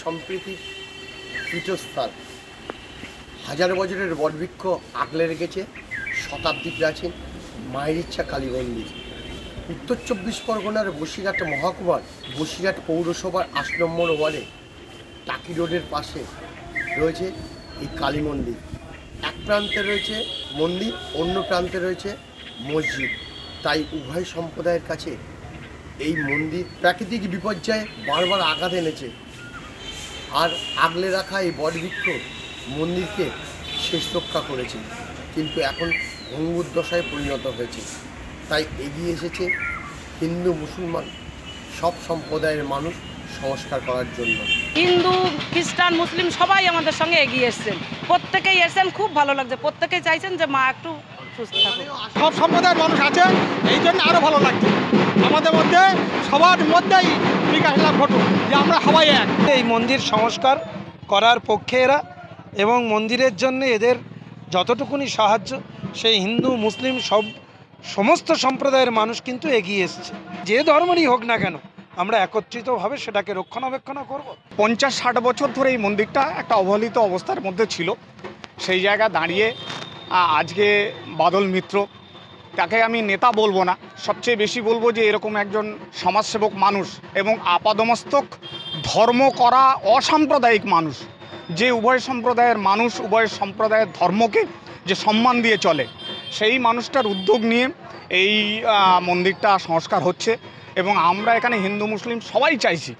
সম্প্রীতির পীঠস্থান। হাজার বছরের বটবৃক্ষ আগলে রেখেছে শতাব্দী প্রাচীন মায়ের ইচ্ছা কালী মন্দির। উত্তর 24 পরগনার বসিরহাট মহকুমার বসিরহাট পৌরসভার 8 নম্বর ওয়ার্ডে টাকি রোডের পাশে রয়েছে এই কালী মন্দির। এক প্রান্তে রয়েছে মন্দির, অন্য প্রান্তে রয়েছে মসজিদ। তাই উভয় সম্প্রদায়ের কাছে এই মন্দির প্রাকৃতিক বিপর্যয়ে বারবার আঘাত এনেছে। আর আগলে রাখা এই বটবৃক্ষ মন্দিরকে শেষ রক্ষা করেছে, কিন্তু এখন ভঙ্গুর দশায় পরিণত হয়েছে। তাই এগিয়ে এসেছে হিন্দু মুসলমান সব সম্প্রদায়ের মানুষ সংস্কার করার জন্য। হিন্দু খ্রিস্টান মুসলিম সবাই আমাদের সঙ্গে এগিয়ে এসছেন, প্রত্যেকেই এসেছেন, খুব ভালো লাগছে। প্রত্যেকেই চাইছেন যে মা একটু সুস্থ থাকুক। সব সম্প্রদায়ের মানুষ আছে, এই জন্য আরও ভালো লাগছে। আমাদের মধ্যে সবার মধ্যেই বিকাশ লাভ ঘটুক যে আমরা সবাই এক। এই মন্দির সংস্কার করার পক্ষে এরা, এবং মন্দিরের জন্য এদের যতটুকুনি সাহায্য সেই হিন্দু মুসলিম সমস্ত সম্প্রদায়ের মানুষ কিন্তু এগিয়ে এসছে। যে ধর্মেরই হোক না কেন, আমরা একত্রিতভাবে সেটাকে রক্ষণাবেক্ষণ করব। 50-60 বছর ধরে এই মন্দিরটা একটা অবহেলিত অবস্থার মধ্যে ছিল। সেই জায়গায় দাঁড়িয়ে আজকে বাদল মিত্র, তাকে আমি নেতা বলবো না, সবচেয়ে বেশি বলবো যে এরকম একজন সমাজসেবক মানুষ এবং আপাদমস্তক ধর্ম করা অসাম্প্রদায়িক মানুষ, যে উভয় সম্প্রদায়ের মানুষ উভয় সম্প্রদায়ের ধর্মকে যে সম্মান দিয়ে চলে, সেই মানুষটার উদ্যোগ নিয়ে এই মন্দিরটা সংস্কার হচ্ছে। এবং আমরা এখানে হিন্দু মুসলিম সবাই চাইছি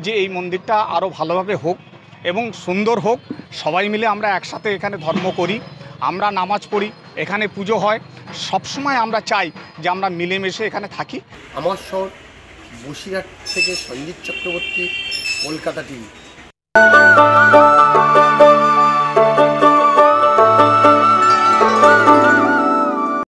যে এই মন্দিরটা আরও ভালোভাবে হোক এবং সুন্দর হোক। সবাই মিলে আমরা একসাথে এখানে ধর্ম করি, আমরা নামাজ পড়ি, এখানে পুজো হয়। সবসময় আমরা চাই যে আমরা মিলেমিশে এখানে থাকি। আমার শহর বসিরহাট থেকে সঞ্জিত চক্রবর্তী, কলকাতা টিভি।